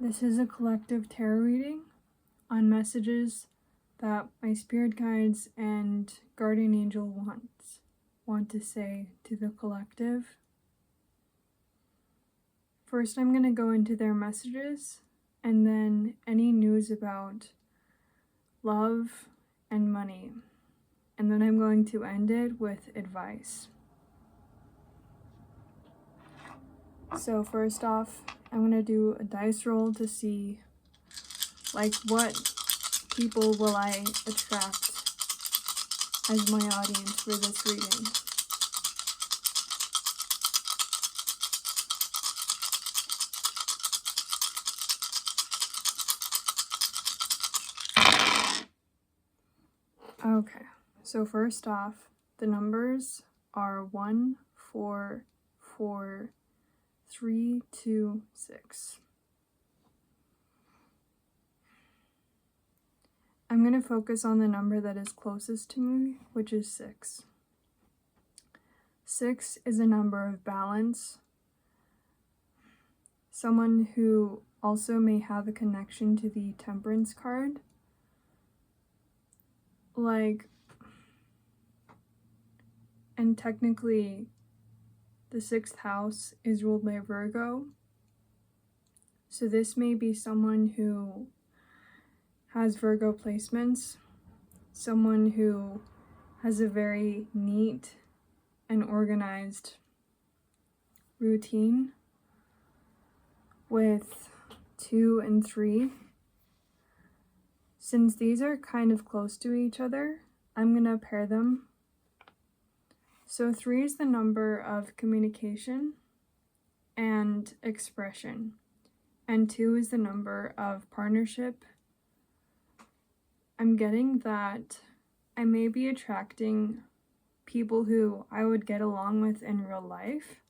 This is a collective tarot reading on messages that my spirit guides and guardian angel want to say to the collective. First, I'm going to go into their messages and then any news about love and money. And then I'm going to end it with advice. So first off, I'm going to do a dice roll to see what people will I attract as my audience for this reading. Okay, so first off, the numbers are 1, 4, 4, 3, 2, 6. I'm going to focus on the number that is closest to me, which is 6. 6 is a number of balance. Someone who also may have a connection to the Temperance card. And technically, the 6th house is ruled by Virgo. So this may be someone who has Virgo placements, someone who has a very neat and organized routine with 2 and 3. Since these are kind of close to each other, I'm going to pair them. So 3 is the number of communication and expression, and 2 is the number of partnership. I'm getting that I may be attracting people who I would get along with in real life.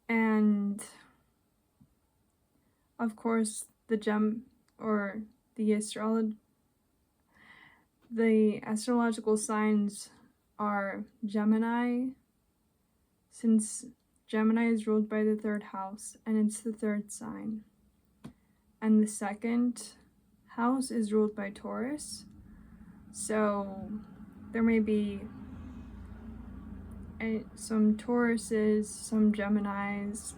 And of course, the astrological signs are Gemini, since Gemini is ruled by the 3rd house and it's the 3rd sign. And the 2nd house is ruled by Taurus. So there may be some Tauruses, some Geminis,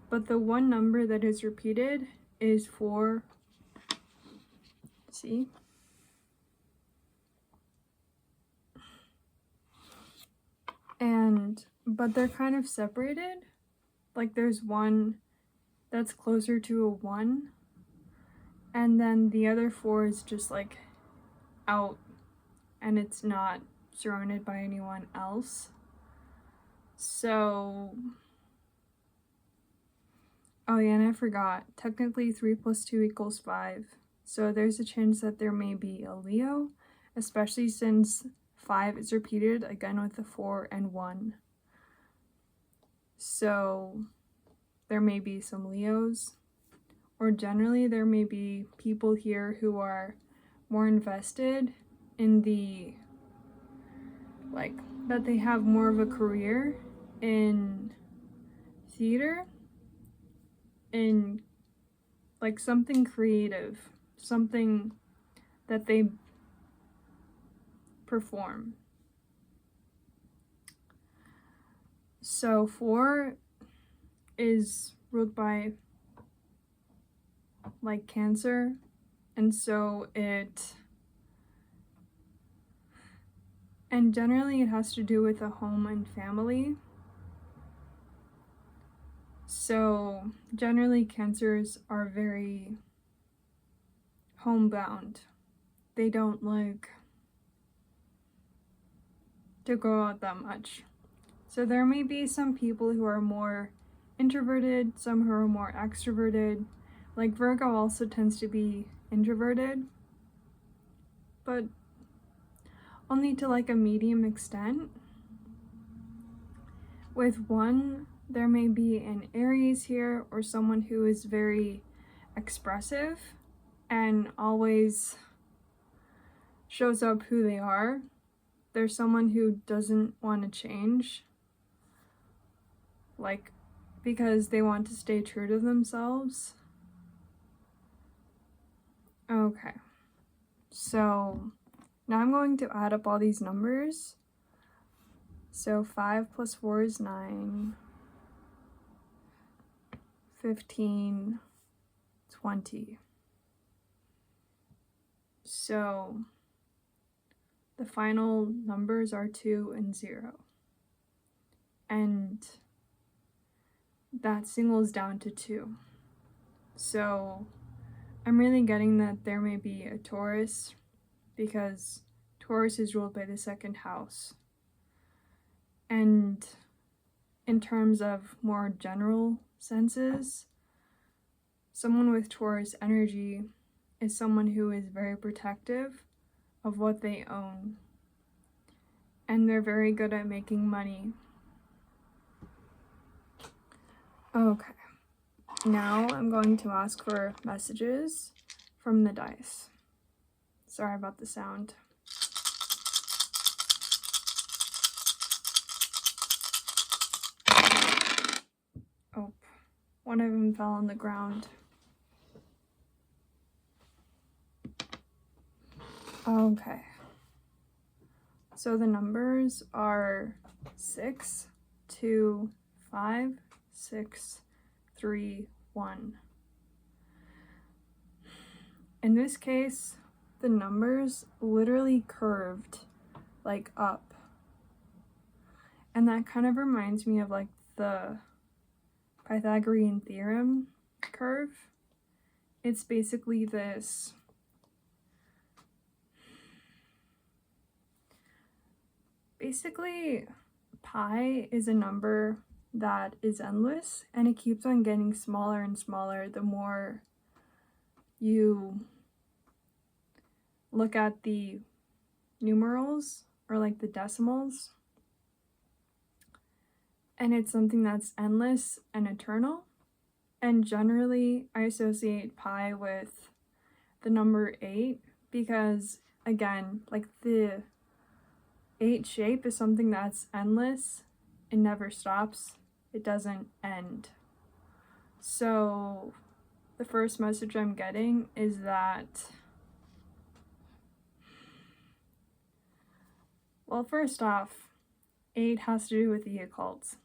but the one number that is repeated is 4. See? But they're kind of separated. There's one that's closer to a 1, and then the other 4 is just out, and it's not surrounded by anyone else. So, oh yeah, and I forgot, technically 3 + 2 = 5. So there's a chance that there may be a Leo, especially since 5 is repeated again with the 4 and 1. So there may be some Leos, or generally there may be people here who are more invested in that they have more of a career in theater, in something creative, something that they perform. So 4 is ruled by Cancer, and generally it has to do with a home and family. So generally Cancers are very homebound. They don't like to go out that much. So there may be some people who are more introverted, some who are more extroverted. Virgo also tends to be introverted, but only to a medium extent. With 1, there may be an Aries here, or someone who is very expressive and always shows up who they are. There's someone who doesn't want to change, because they want to stay true to themselves. Okay, so now I'm going to add up all these numbers. So 5 plus 4 is 9, 15, 20. So the final numbers are 2 and 0. And that singles down to 2. So I'm really getting that there may be a Taurus, because Taurus is ruled by the second house. And in terms of more general senses, someone with Taurus energy is someone who is very protective of what they own. And they're very good at making money. Okay. Now I'm going to ask for messages from the dice. Sorry about the sound. Oh, one of them fell on the ground. Okay. So the numbers are 6, 2, 5, 6, 3, 1. In this case, the numbers literally curved like up. And that kind of reminds me of like the Pythagorean theorem curve. It's basically this pi is a number that is endless, and it keeps on getting smaller and smaller the more you look at the numerals or like the decimals. And it's something that's endless and eternal. And generally, I associate pi with the number 8 because, again, like the 8 shape is something that's endless. It never stops. It doesn't end. So the first message I'm getting is that, well, first off, 8 has to do with the occult.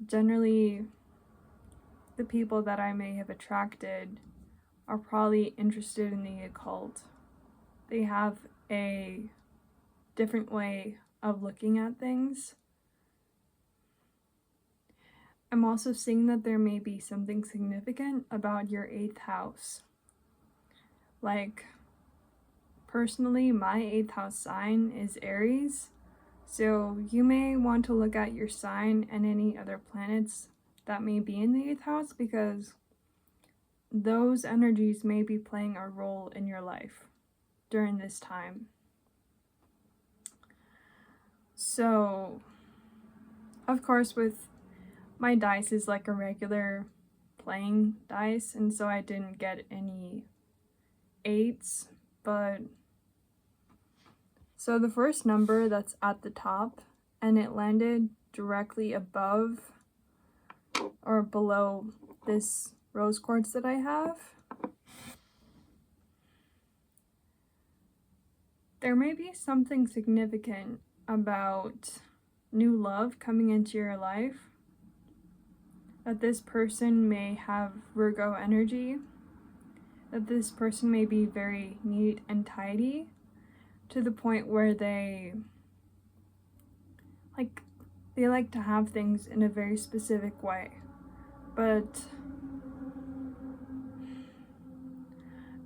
Generally, the people that I may have attracted are probably interested in the occult. They have a different way of looking at things. I'm also seeing that there may be something significant about your 8th house. Like, personally, my 8th house sign is Aries, so you may want to look at your sign and any other planets that may be in the 8th house, because those energies may be playing a role in your life during this time. So, of course, with my dice is like a regular playing dice, and so I didn't get any 8s, but so the first number that's at the top, and it landed directly above or below this rose quartz that I have. There may be something significant about new love coming into your life, that this person may have Virgo energy, that this person may be very neat and tidy to the point where they like to have things in a very specific way, but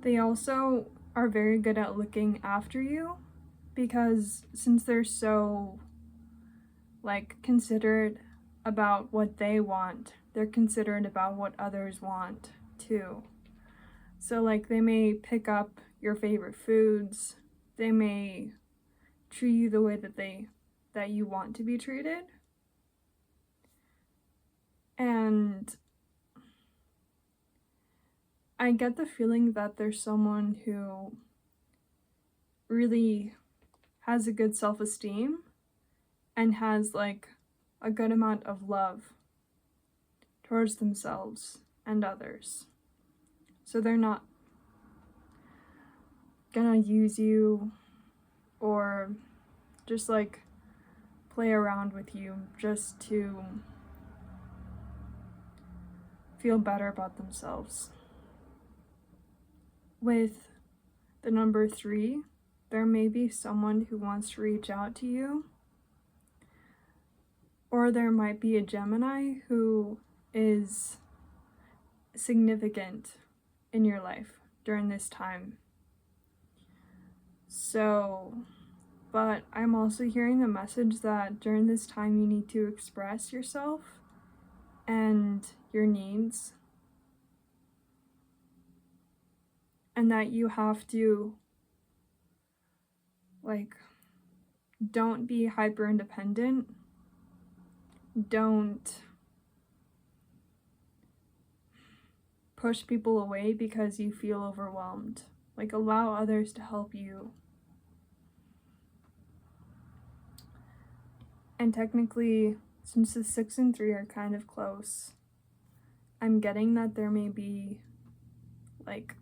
they also are very good at looking after you, because since they're so considerate about what they want, they're considerate about what others want too. So they may pick up your favorite foods, they may treat you the way that you want to be treated. And I get the feeling that there's someone who really has a good self-esteem and has a good amount of love towards themselves and others. So they're not gonna use you or just like play around with you just to feel better about themselves. With the number 3, there may be someone who wants to reach out to you, or there might be a Gemini who is significant in your life during this time. So, but I'm also hearing the message that during this time you need to express yourself and your needs, and that you have to, like, don't be hyper independent. Don't push people away because you feel overwhelmed. Like, allow others to help you. And technically, since the 6 and 3 are kind of close, I'm getting that there may be, like,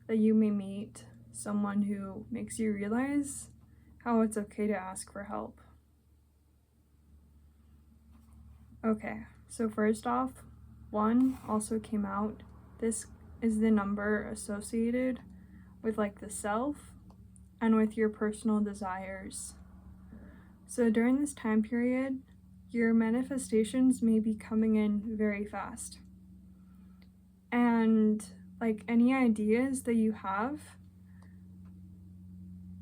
that you may meet someone who makes you realize how it's okay to ask for help. Okay, so first off, 1 also came out. This is the number associated with like the self and with your personal desires. So during this time period, your manifestations may be coming in very fast. And like any ideas that you have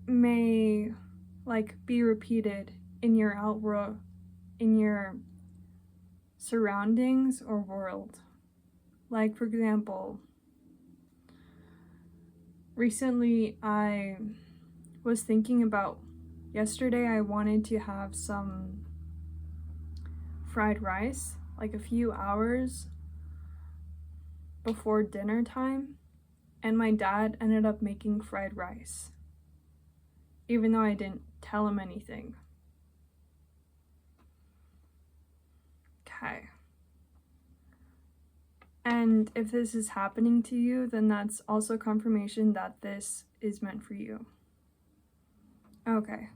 may like be repeated in your outworld, in your surroundings or world. Like, for example, recently I was thinking about, yesterday I wanted to have some fried rice, like a few hours before dinner time, and my dad ended up making fried rice, even though I didn't tell him anything. Okay. And if this is happening to you, then that's also confirmation that this is meant for you. Okay.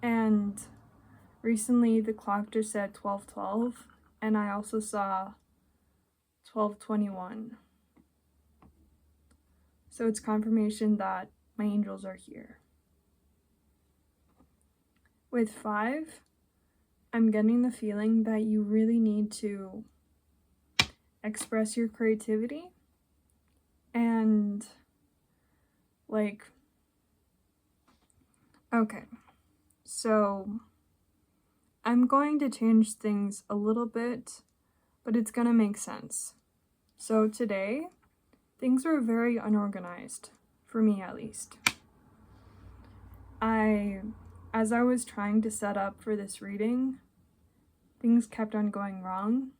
And recently the clock just said 12:12, and I also saw 12:21. So it's confirmation that my angels are here. With 5, I'm getting the feeling that you really need to express your creativity and like, okay, so I'm going to change things a little bit, but it's gonna make sense. So today, things were very unorganized, for me at least. As I was trying to set up for this reading, things kept on going wrong.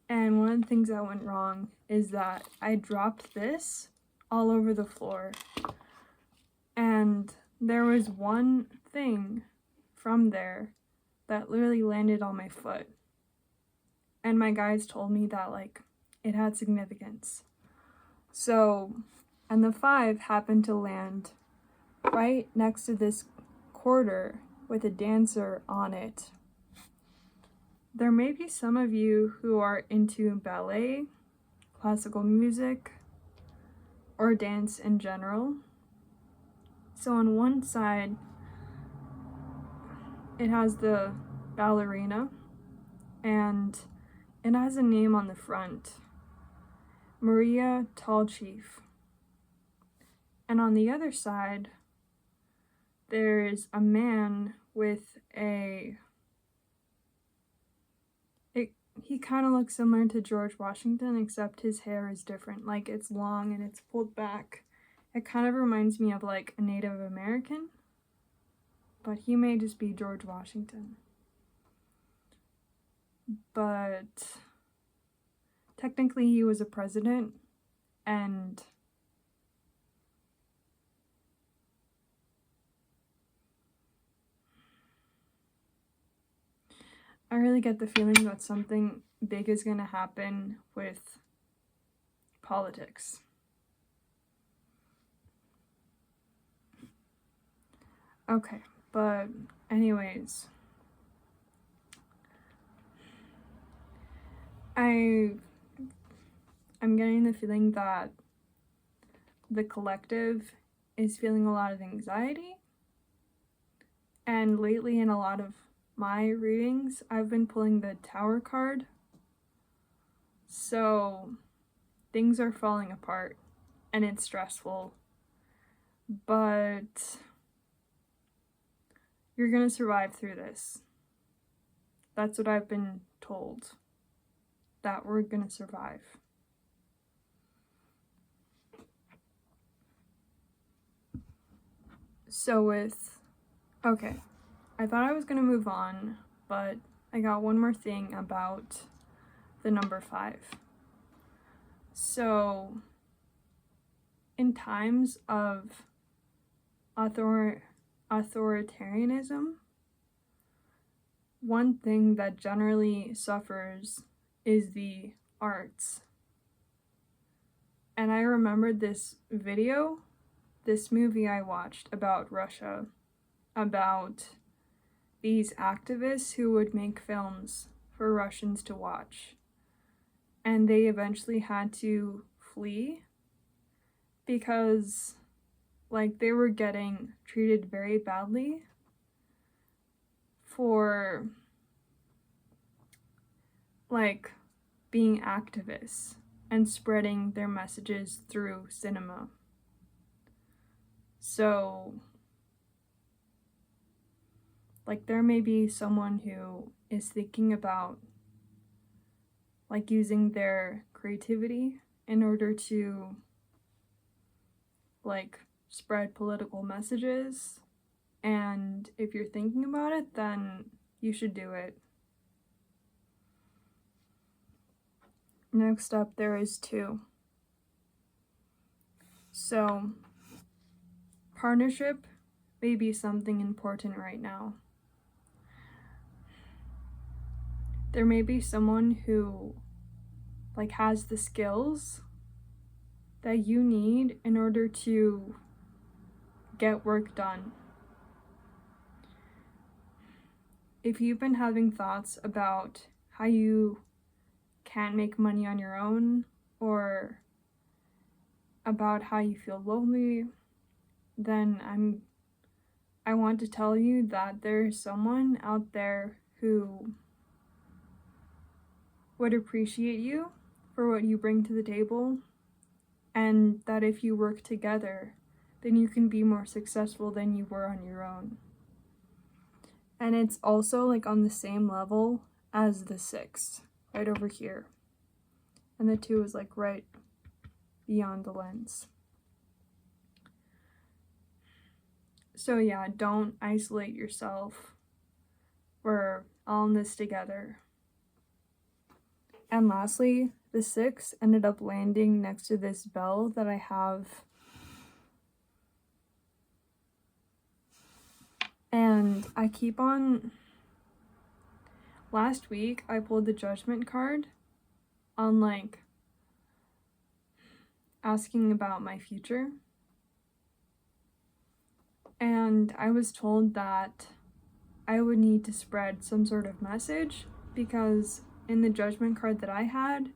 And one of the things that went wrong is that I dropped this all over the floor. And there was one thing from there that literally landed on my foot. And my guides told me that, like, it had significance. So, and the 5 happened to land right next to this quarter with a dancer on it. There may be some of you who are into ballet, classical music, or dance in general. So on one side, it has the ballerina, and it has a name on the front, Maria Tall Chief. And on the other side, there's a man with he kind of looks similar to George Washington, except his hair is different. Like, it's long and it's pulled back. It kind of reminds me of like a Native American, but he may just be George Washington. But technically he was a president, and I really get the feeling that something big is going to happen with politics. Okay, but anyways, I'm getting the feeling that the collective is feeling a lot of anxiety. And lately in a lot of my readings, I've been pulling the Tower card. So things are falling apart and it's stressful. But you're gonna survive through this. That's what I've been told. That we're gonna survive. So okay, I thought I was gonna move on, but I got one more thing about the number 5. So, in times of authoritarianism, one thing that generally suffers is the arts. And I remembered this movie I watched about Russia, about these activists who would make films for Russians to watch. And they eventually had to flee because, like, they were getting treated very badly for, like, being activists and spreading their messages through cinema. So, like, there may be someone who is thinking about, like, using their creativity in order to, like, spread political messages. And if you're thinking about it, then you should do it. Next up, there is 2. So, partnership may be something important right now. There may be someone who, like, has the skills that you need in order to get work done. If you've been having thoughts about how you can't make money on your own, or about how you feel lonely, then I want to tell you that there's someone out there who would appreciate you for what you bring to the table, and that if you work together, then you can be more successful than you were on your own. And it's also, like, on the same level as the 6, right over here. And the 2 is, like, right beyond the lens. So yeah, don't isolate yourself. We're all in this together. And lastly, the 6 ended up landing next to this bell that I have. And I keep on... Last week, I pulled the Judgment card on, like, asking about my future. And I was told that I would need to spread some sort of message, because in the Judgment card that I had,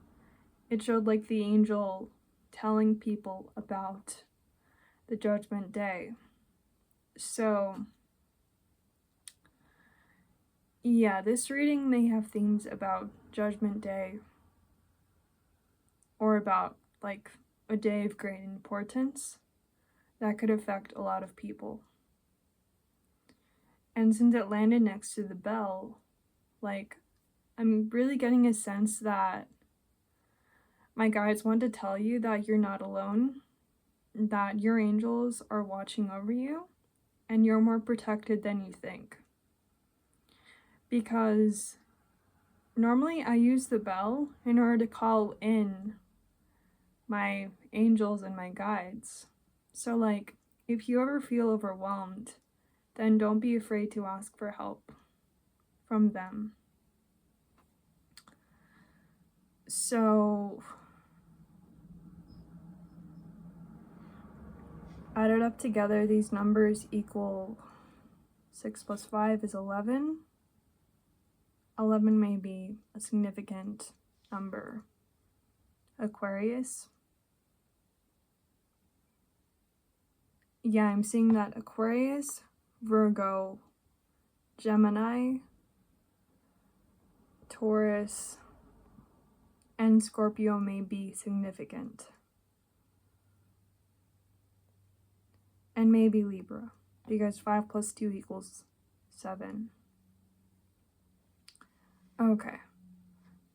it showed, like, the angel telling people about the Judgment Day. So, yeah, this reading may have themes about Judgment Day, or about, like, a day of great importance that could affect a lot of people. And since it landed next to the bell, like, I'm really getting a sense that my guides want to tell you that you're not alone, that your angels are watching over you, and you're more protected than you think. Because normally I use the bell in order to call in my angels and my guides. So, like, if you ever feel overwhelmed, then don't be afraid to ask for help from them. So added up together, these numbers equal 6 plus 5 is 11. 11 may be a significant number. Aquarius. Yeah, I'm seeing that Aquarius, Virgo, Gemini, Taurus, and Scorpio may be significant. And maybe Libra, because 5 plus 2 equals 7. Okay.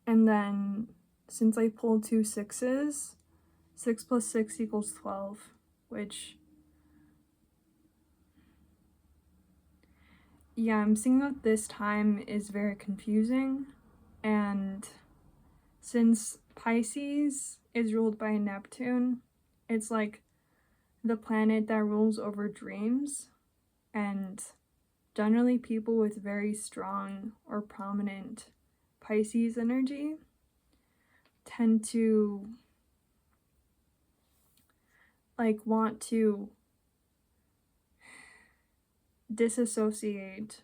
And then, since I pulled 2 6s, 6 plus 6 equals 12, which, yeah, I'm seeing that this time is very confusing. And since Pisces is ruled by Neptune, it's like the planet that rules over dreams, and generally people with very strong or prominent Pisces energy tend to want to disassociate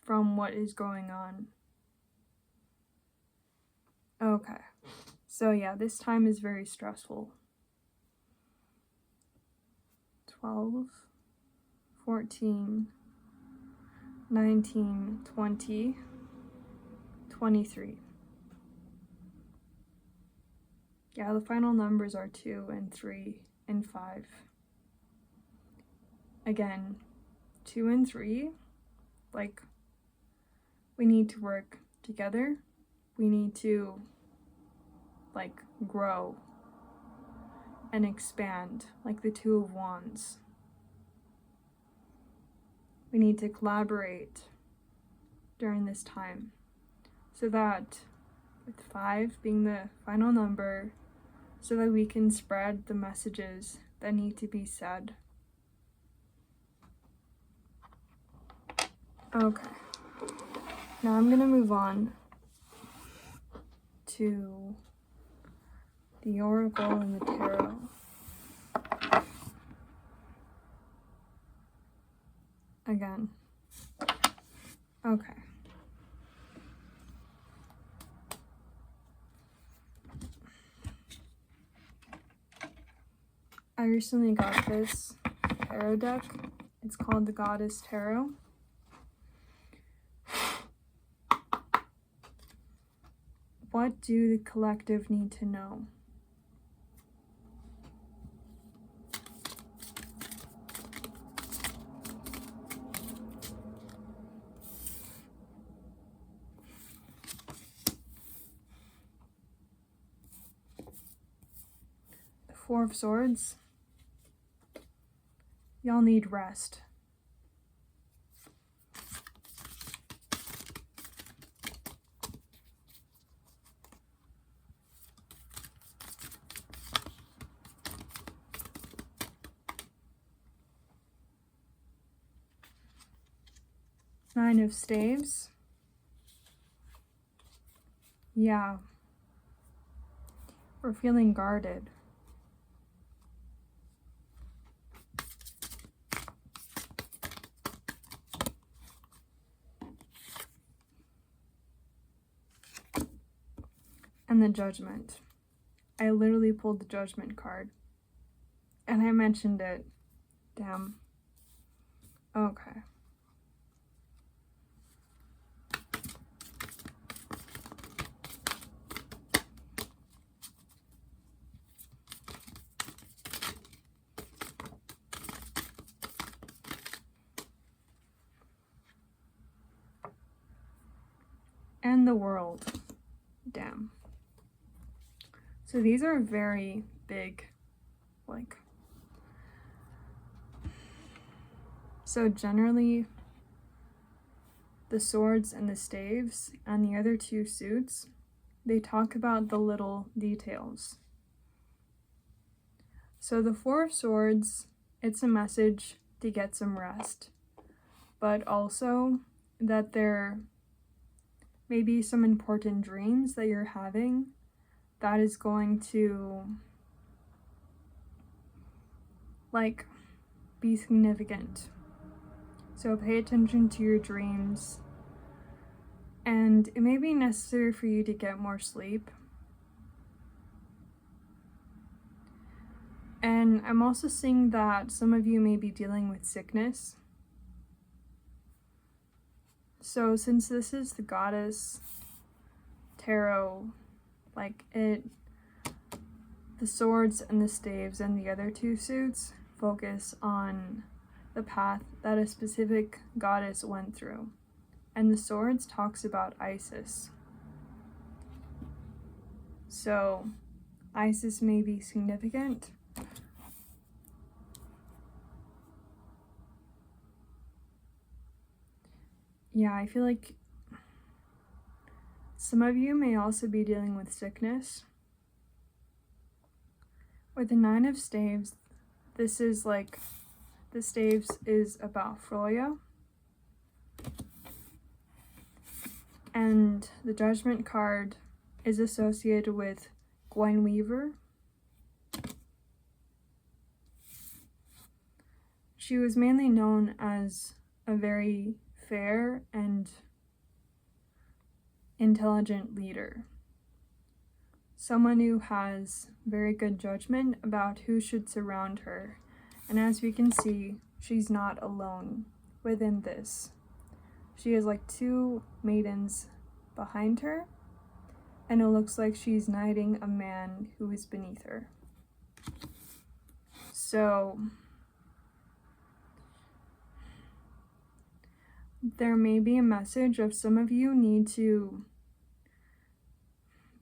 from what is going on. Okay, so yeah, this time is very stressful. 12, 14, 19, 20, 23. Yeah, the final numbers are 2 and 3 and 5. Again, 2 and 3, we need to work together. We need to, grow and expand, like the Two of Wands. We need to collaborate during this time, so that, with 5 being the final number, so that we can spread the messages that need to be said. Okay, now I'm gonna move on to the Oracle and the Tarot. Again. Okay. I recently got this tarot deck. It's called the Goddess Tarot. What do the collective need to know? The Four of Swords. Y'all need rest. Nine of Staves. Yeah. We're feeling guarded. And the Judgment. I literally pulled the Judgment card. And I mentioned it. Damn. Okay. And the World. Damn. So these are very big, so generally the swords and the staves and the other two suits, they talk about the little details. So the Four of Swords, it's a message to get some rest, but also that there may be some important dreams that you're having that is going to like be significant. So pay attention to your dreams, and it may be necessary for you to get more sleep. And I'm also seeing that some of you may be dealing with sickness. So since this is the Goddess Tarot, the swords and the staves and the other two suits focus on the path that a specific goddess went through. And the swords talks about Isis. So Isis may be significant. Yeah, I feel like some of you may also be dealing with sickness. With the 9 of staves, this is like, the staves is about Freya. And the Judgment card is associated with Gwen Weaver. She was mainly known as a very fair and intelligent leader. Someone who has very good judgment about who should surround her. And as we can see, she's not alone within this. She has like 2 maidens behind her, and it looks like she's knighting a man who is beneath her. So there may be a message of some of you need to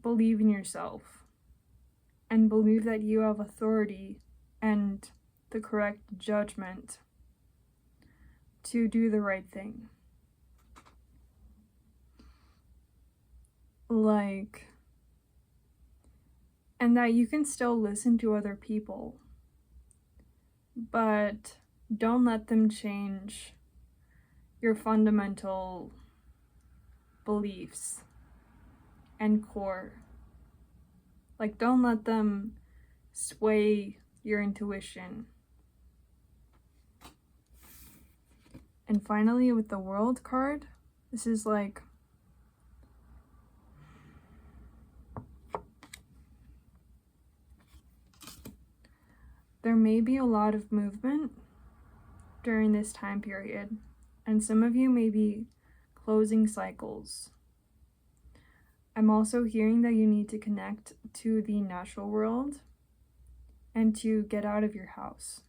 believe in yourself and believe that you have authority and the correct judgment to do the right thing. And that you can still listen to other people, but don't let them change your fundamental beliefs and core. Don't let them sway your intuition. And finally, with the World card, this is there may be a lot of movement during this time period, and some of you may be closing cycles. I'm also hearing that you need to connect to the natural world and to get out of your house.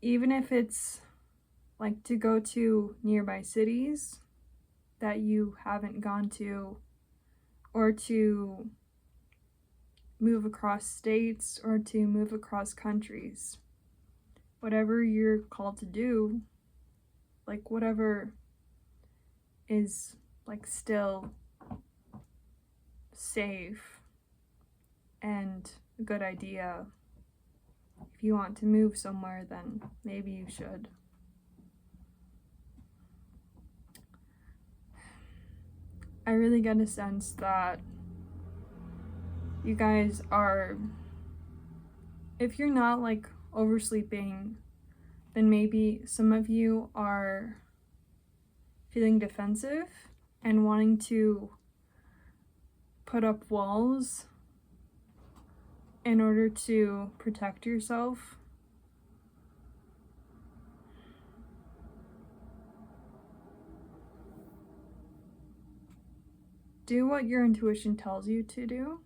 Even if it's to go to nearby cities that you haven't gone to, or to move across states, or to move across countries. Whatever you're called to do, whatever is still safe and a good idea. If you want to move somewhere, then maybe you should. I really get a sense that you guys are, if you're not oversleeping, then maybe some of you are feeling defensive and wanting to put up walls in order to protect yourself. Do what your intuition tells you to do,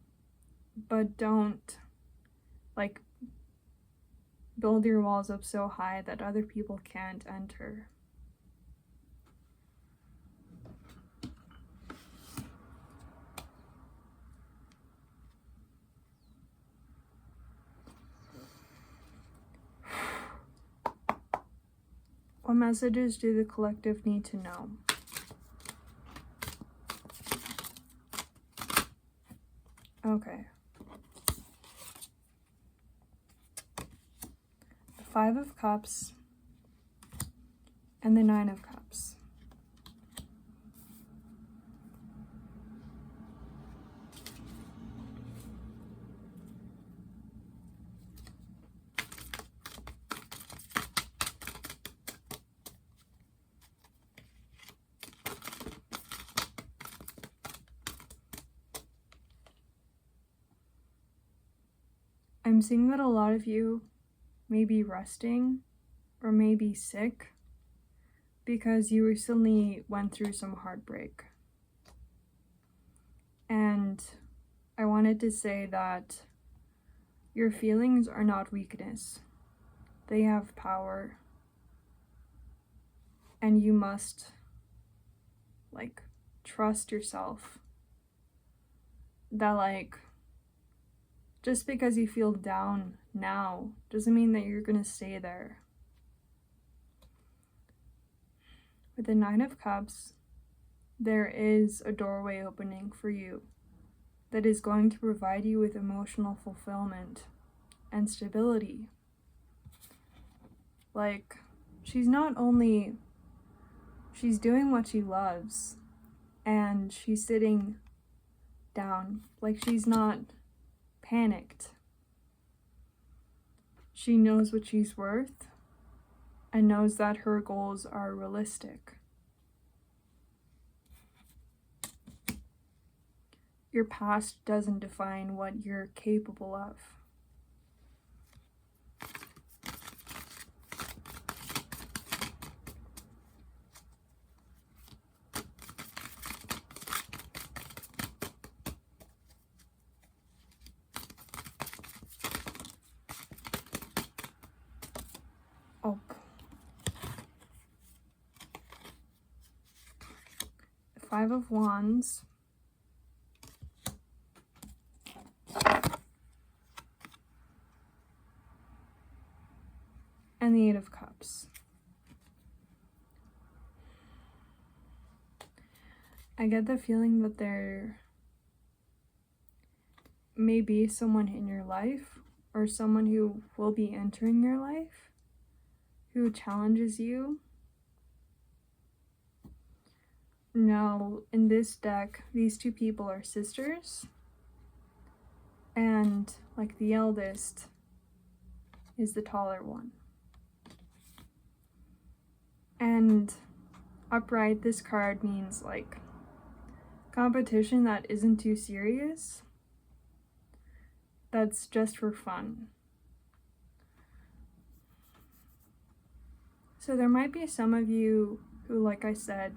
but don't build your walls up so high that other people can't enter. What messages do the collective need to know? Okay. The 5 of Cups and the 9 of Cups. I'm seeing that a lot of you may be resting or may be sick because you recently went through some heartbreak. And I wanted to say that your feelings are not weakness. They have power. And you must, trust yourself. That, just because you feel down now doesn't mean that you're gonna stay there. With the Nine of Cups, there is a doorway opening for you that is going to provide you with emotional fulfillment and stability. She's doing what she loves, and she's sitting down. She's not panicked. She knows what she's worth and knows that her goals are realistic. Your past doesn't define what you're capable of. Oh. The Five of Wands. And the Eight of Cups. I get the feeling that there may be someone in your life or someone who will be entering your life who challenges you. Now, in this deck, these two people are sisters, and the eldest is the taller one. And upright, this card means competition that isn't too serious, that's just for fun. So there might be some of you who, like I said,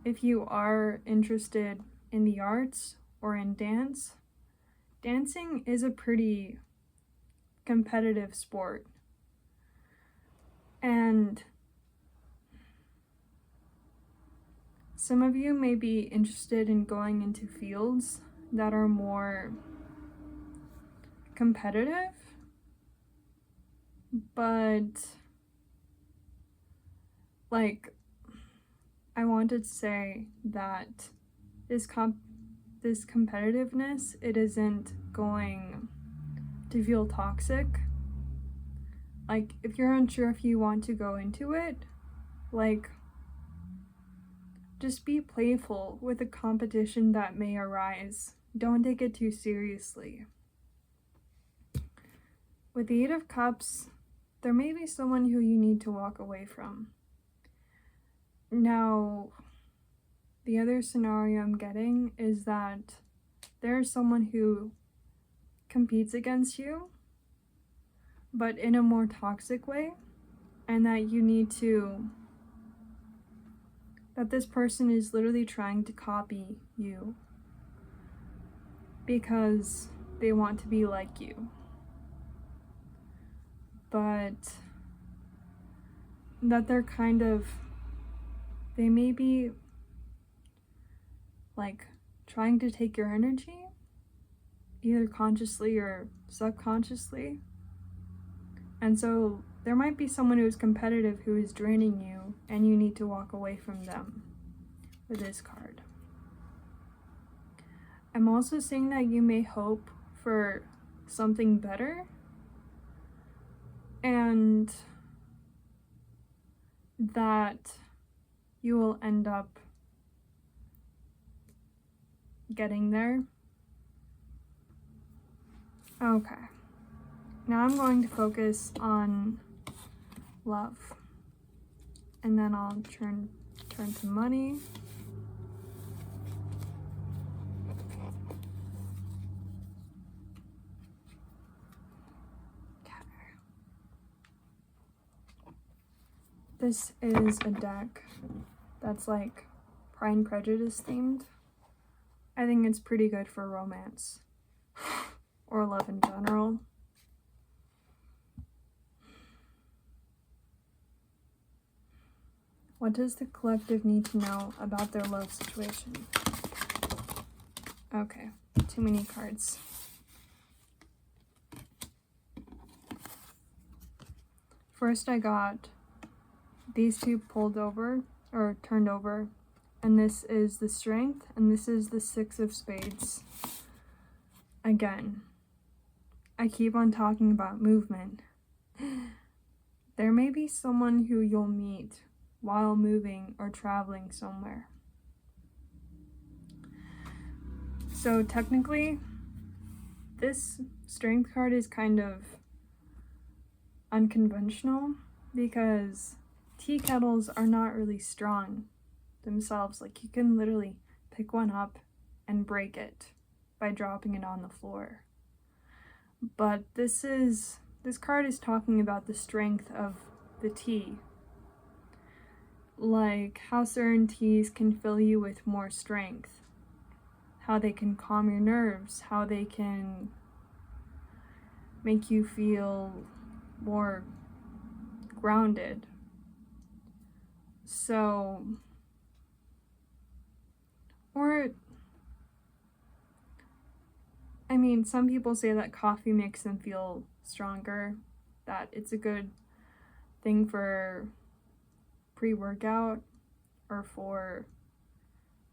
if you are interested in the arts or in dance, dancing is a pretty competitive sport. And some of you may be interested in going into fields that are more competitive, but I wanted to say that this competitiveness, it isn't going to feel toxic. If you're unsure if you want to go into it, just be playful with the competition that may arise. Don't take it too seriously. With the Eight of Cups, there may be someone who you need to walk away from. Now, the other scenario I'm getting is that there's someone who competes against you, but in a more toxic way, and that you need to, that this person is literally trying to copy you because they want to be like you. But that they may be trying to take your energy, either consciously or subconsciously. And so there might be someone who's competitive who is draining you, and you need to walk away from them with this card. I'm also saying that you may hope for something better, and that you will end up getting there. Okay. Now I'm going to focus on love. And then I'll turn to money. This is a deck that's like Pride and Prejudice themed. I think it's pretty good for romance or love in general. What does the collective need to know about their love situation? Okay, too many cards. First I got these two pulled over, or turned over, and this is the Strength, and this is the Six of Spades. Again, I keep on talking about movement. There may be someone who you'll meet while moving or traveling somewhere. So technically, this Strength card is kind of unconventional because tea kettles are not really strong themselves. Like, you can literally pick one up and break it by dropping it on the floor. But this card is talking about the strength of the tea. Like how certain teas can fill you with more strength, how they can calm your nerves, how they can make you feel more grounded. So, or, I mean, some people say that coffee makes them feel stronger, that it's a good thing for pre-workout or for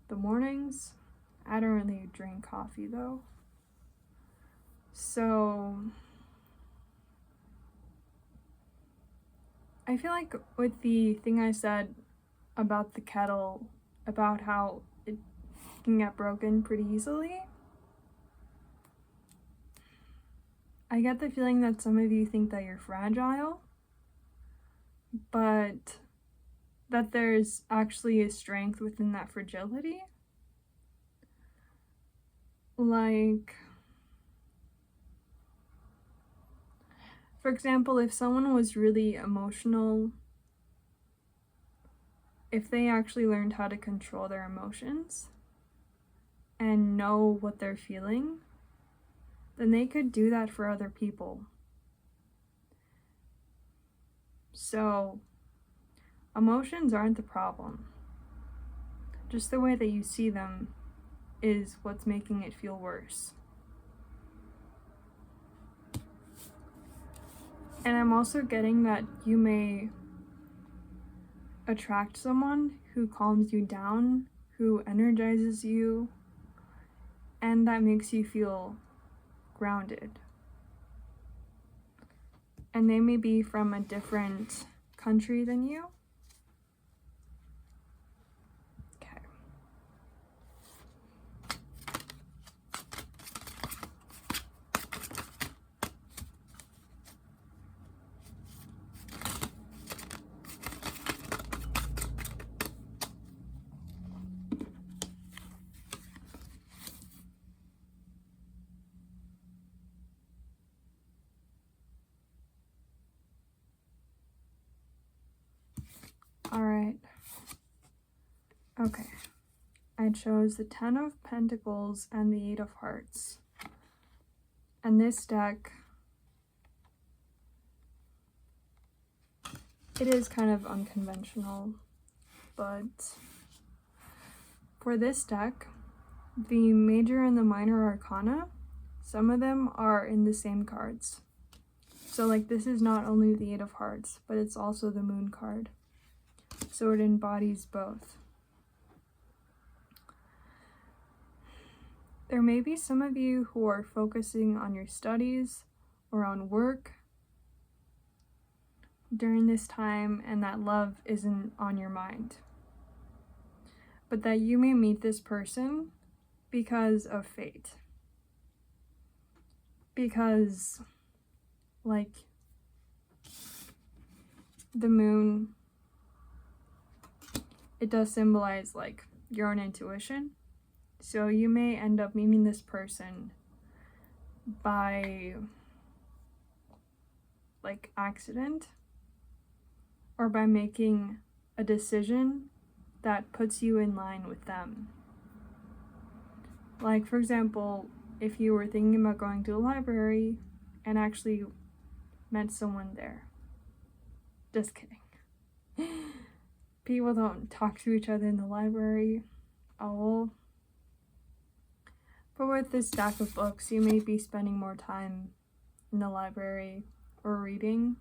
the mornings. I don't really drink coffee though. So I feel like with the thing I said about the kettle, about how it can get broken pretty easily, I get the feeling that some of you think that you're fragile, but that there's actually a strength within that fragility. Like, for example, if someone was really emotional, if they actually learned how to control their emotions and know what they're feeling, then they could do that for other people. So, emotions aren't the problem. Just the way that you see them is what's making it feel worse. And I'm also getting that you may attract someone who calms you down, who energizes you, and that makes you feel grounded. And they may be from a different country than you. Okay. Alright. Okay. I chose the 10 of Pentacles and the 8 of Hearts. And this deck, it is kind of unconventional, but for this deck, the major and the minor arcana, some of them are in the same cards. So like, this is not only the 8 of Hearts, but it's also the Moon card. So it embodies both. There may be some of you who are focusing on your studies or on work during this time, and that love isn't on your mind. But that you may meet this person because of fate. Because, like, the moon, it does symbolize, like, your own intuition. So you may end up meeting this person by, like, accident. or by making a decision that puts you in line with them. Like, for example, if you were thinking about going to the library and actually met someone there. Just kidding. People don't talk to each other in the library. Oh. But with this stack of books, you may be spending more time in the library or reading.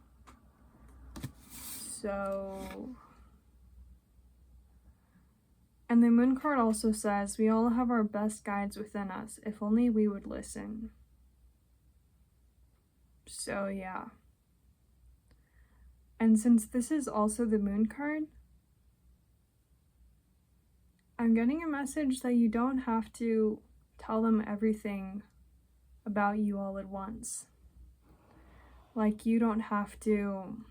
So... And the moon card also says, we all have our best guides within us, if only we would listen. So yeah. And since this is also the moon card, I'm getting a message that you don't have to tell them everything about you all at once. Like, you don't have to...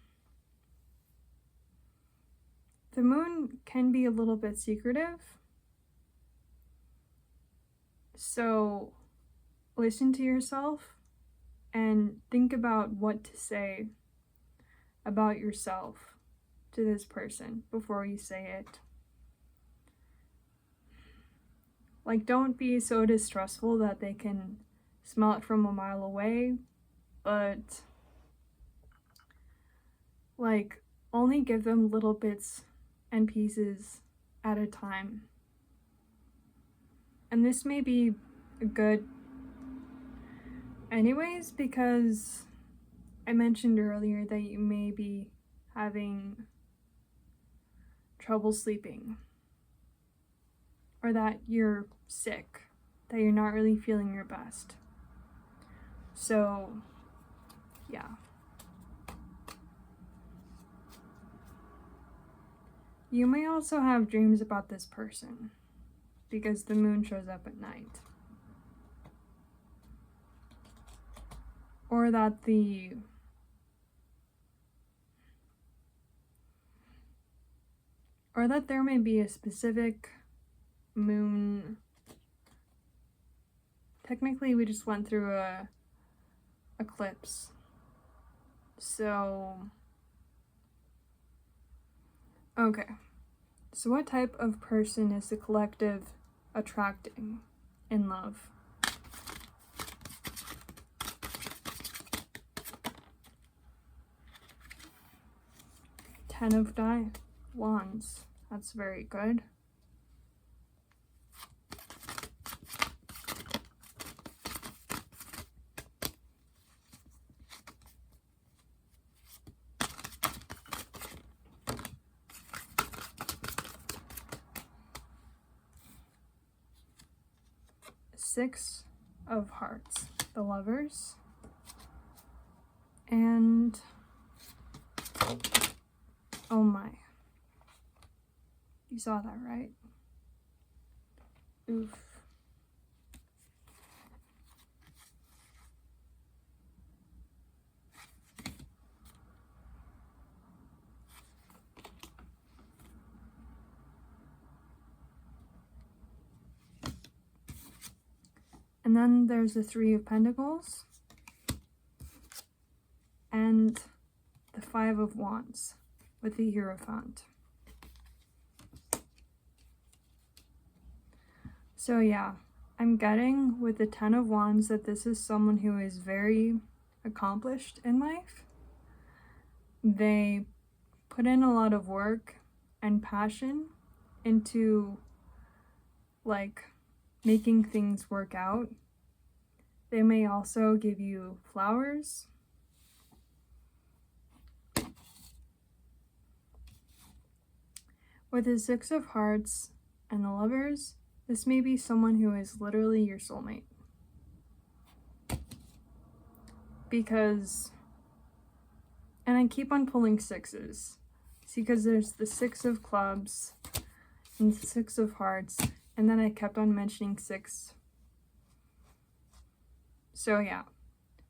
The moon can be a little bit secretive. So, listen to yourself and think about what to say about yourself to this person before you say it. Like, don't be so distrustful that they can smell it from a mile away, but like, only give them little bits and pieces at a time. And this may be good anyways, because I mentioned earlier that you may be having trouble sleeping, or that you're sick, that you're not really feeling your best. So, yeah. You may also have dreams about this person, because the moon shows up at night. Or that there may be a specific moon. Technically, we just went through a eclipse. So, okay. So what type of person is the collective attracting in love? Ten of Wands. That's very good. Six of Hearts, the Lovers, and oh my, you saw that, right? Oof. And then there's the Three of Pentacles and the Five of Wands with the Hierophant. So yeah, I'm getting with the Ten of Wands that this is someone who is very accomplished in life. They put in a lot of work and passion into like making things work out. They may also give you flowers. With the Six of Hearts and the Lovers, this may be someone who is literally your soulmate. Because, and I keep on pulling sixes. See, because there's the Six of Clubs and the Six of Hearts, and then I kept on mentioning six. So yeah,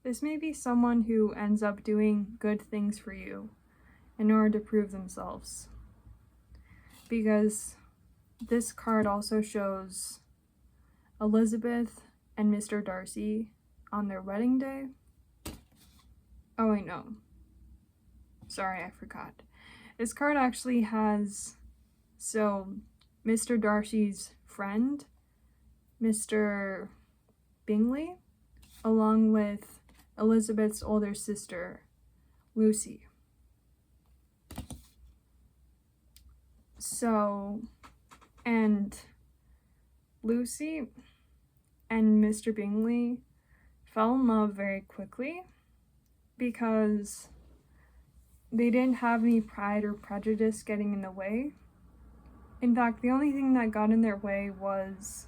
this may be someone who ends up doing good things for you in order to prove themselves. Because this card also shows Elizabeth and Mr. Darcy on their wedding day. Oh wait, no. Sorry, I forgot. This card actually has, so Mr. Darcy's friend, Mr. Bingley, along with Elizabeth's older sister, Lucy. So, and Lucy and Mr. Bingley fell in love very quickly because they didn't have any pride or prejudice getting in the way. In fact, the only thing that got in their way was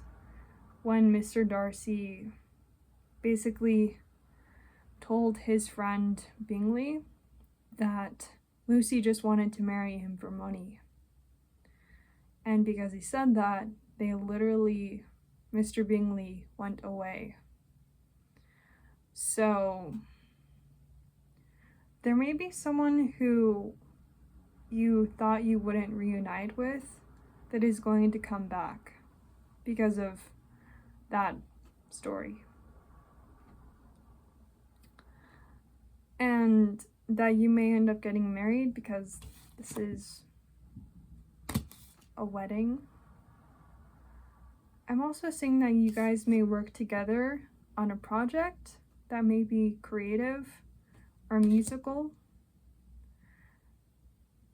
when Mr. Darcy basically told his friend Bingley that Lucy just wanted to marry him for money. And because he said that, they literally, Mr. Bingley went away. So there may be someone who you thought you wouldn't reunite with that is going to come back because of that story. And that you may end up getting married because this is a wedding. I'm also saying that you guys may work together on a project that may be creative or musical.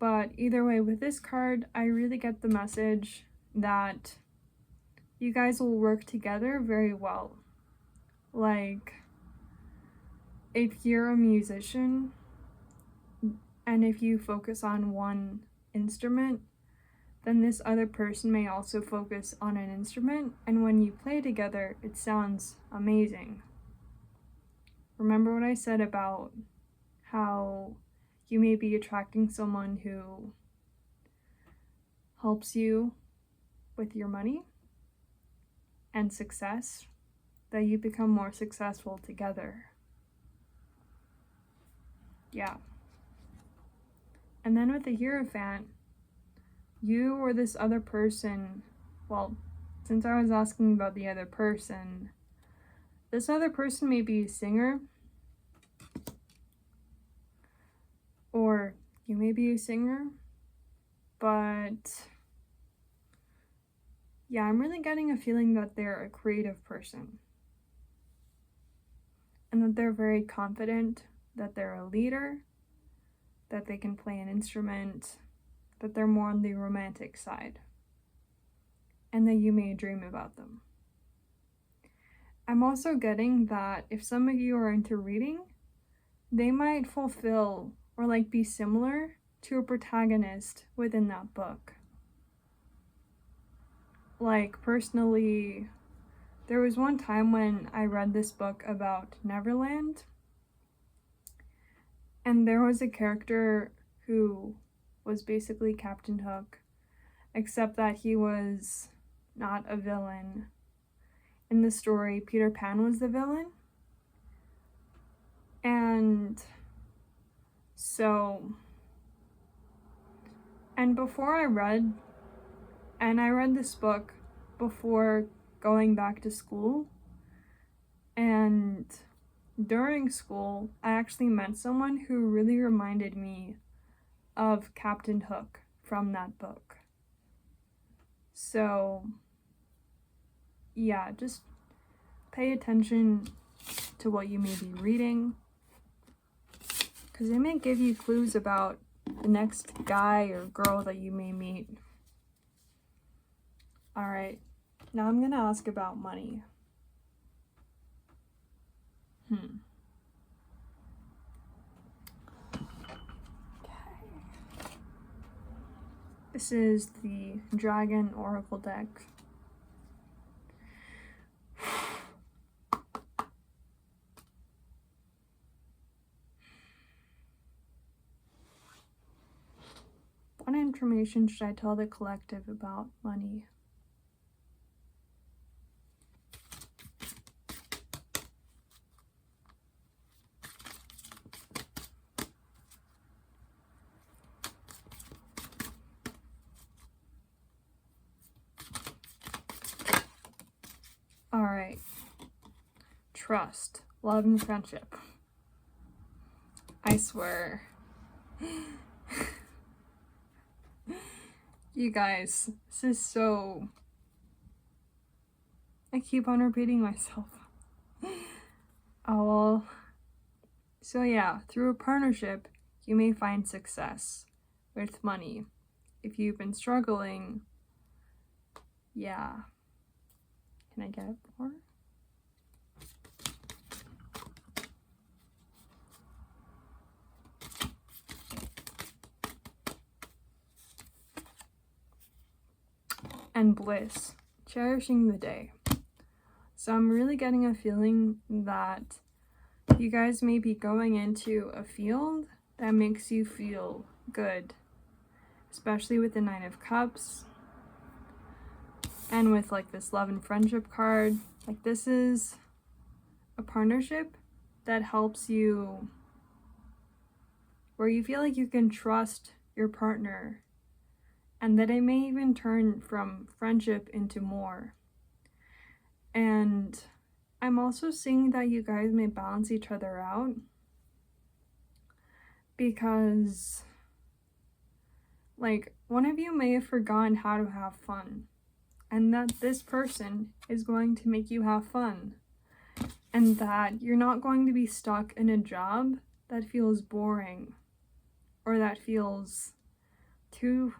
But either way, with this card, I really get the message that you guys will work together very well. Like, if you're a musician and if you focus on one instrument, then this other person may also focus on an instrument, and when you play together, it sounds amazing. Remember what I said about how you may be attracting someone who helps you with your money and success, that you become more successful together. Yeah. And then with the Hierophant, you or this other person, well, since I was asking about the other person, this other person may be a singer, or you may be a singer, but yeah, I'm really getting a feeling that they're a creative person and that they're very confident, that they're a leader, that they can play an instrument, that they're more on the romantic side, and that you may dream about them. I'm also getting that if some of you are into reading, they might fulfill or be similar to a protagonist within that book. Personally, there was one time when I read this book about Neverland, and there was a character who was basically Captain Hook, except that he was not a villain. In the story, Peter Pan was the villain. And before I read this book before going back to school, and during school, I actually met someone who really reminded me of Captain Hook from that book. So yeah, just pay attention to what you may be reading, because they may give you clues about the next guy or girl that you may meet. Alright, now I'm gonna ask about money. This is the Dragon Oracle deck. What information should I tell the collective about money? Alright. Trust, love, and friendship. I swear. You guys, this is so... I keep on repeating myself. Oh well. So yeah, through a partnership, you may find success with money. If you've been struggling, yeah. Can I get more? And bliss, cherishing the day. So I'm really getting a feeling that you guys may be going into a field that makes you feel good, especially with the Nine of Cups and with like this love and friendship card. Like this is a partnership that helps you, where you feel like you can trust your partner, and that it may even turn from friendship into more. And I'm also seeing that you guys may balance each other out, because like one of you may have forgotten how to have fun, and that this person is going to make you have fun, and that you're not going to be stuck in a job that feels boring or that feels too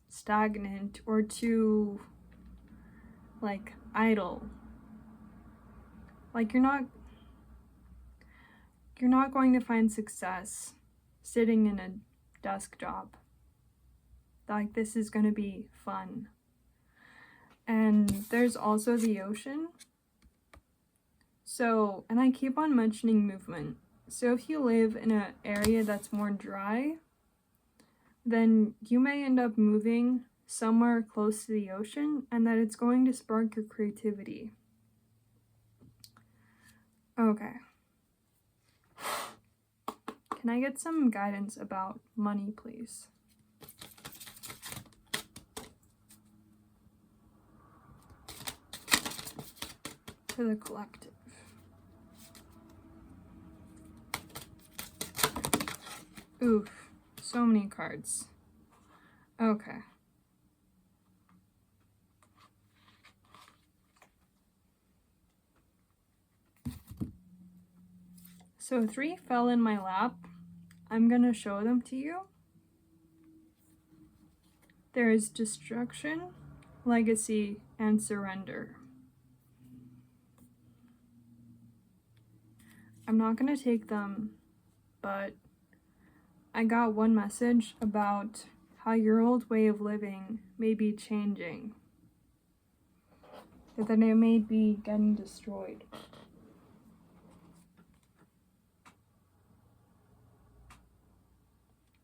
stagnant or too like idle. Like you're not going to find success sitting in a desk job. Like this is going to be fun. And there's also the ocean. So, and I keep on mentioning movement. So if you live in an area that's more dry, then you may end up moving somewhere close to the ocean, and that it's going to spark your creativity. Okay. Can I get some guidance about money, please? To the collective. Oof, so many cards. Okay. So 3 fell in my lap. I'm gonna show them to you. There is destruction, legacy, and surrender. I'm not gonna take them, but I got one message about how your old way of living may be changing, that it may be getting destroyed.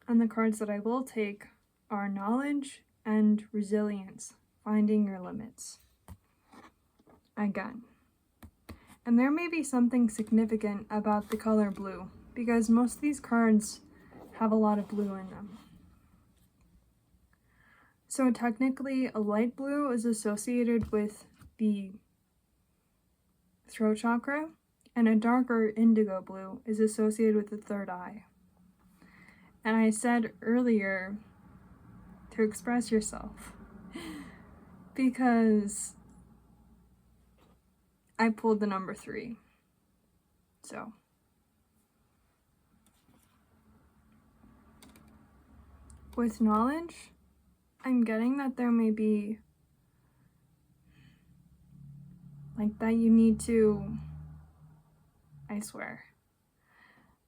And the cards that I will take are knowledge and resilience, finding your limits. Again. And there may be something significant about the color blue, because most of these cards have a lot of blue in them. So technically, a light blue is associated with the throat chakra, and a darker indigo blue is associated with the third eye. And I said earlier to express yourself, because I pulled the number 3. So with knowledge, I'm getting that there may be like that you need to, I swear,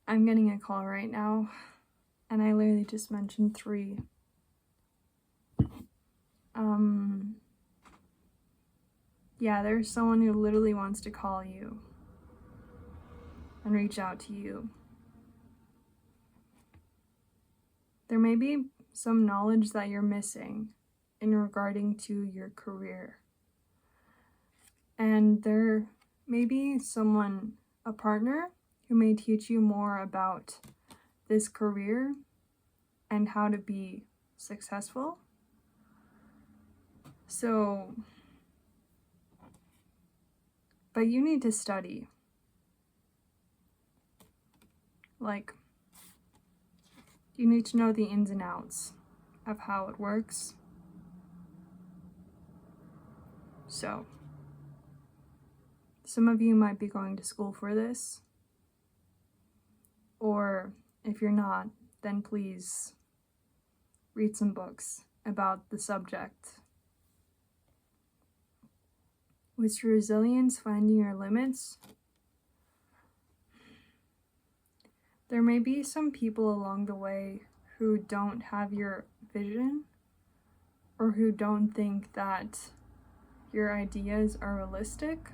I'm getting a call right now, and I literally just mentioned 3. Yeah, there's someone who literally wants to call you and reach out to you. There may be some knowledge that you're missing in regarding to your career. And there may be someone, a partner, who may teach you more about this career and how to be successful. So, but you need to study. Like, you need to know the ins and outs of how it works. So, some of you might be going to school for this, or if you're not, then please read some books about the subject. With resilience, finding your limits, there may be some people along the way who don't have your vision or who don't think that your ideas are realistic.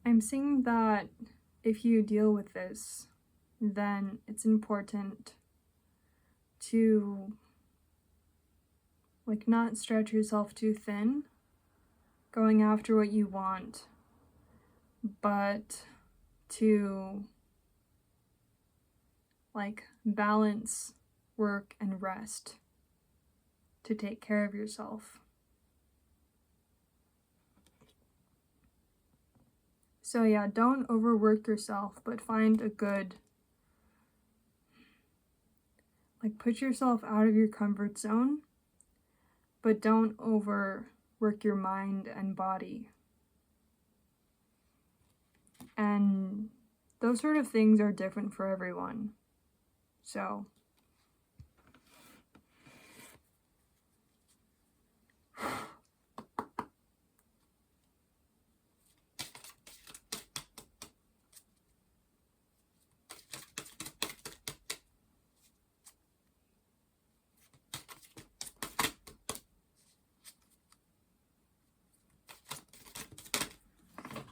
I'm saying that if you deal with this, then it's important to not stretch yourself too thin, going after what you want, but to balance work and rest to take care of yourself. So yeah, don't overwork yourself, but find a good, put yourself out of your comfort zone, but don't overwork your mind and body. And those sort of things are different for everyone. So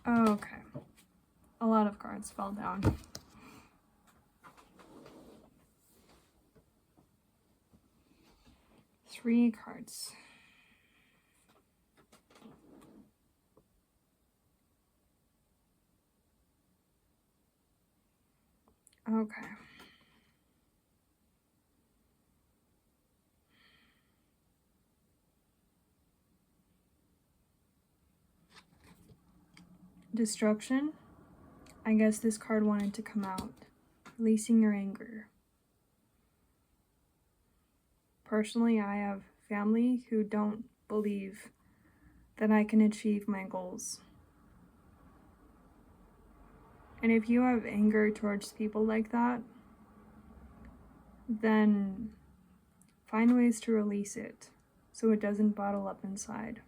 okay. A lot of cards fell down. Three cards. Okay. Destruction. I guess this card wanted to come out. Releasing your anger. Personally, I have family who don't believe that I can achieve my goals. And if you have anger towards people like that, then find ways to release it so it doesn't bottle up inside.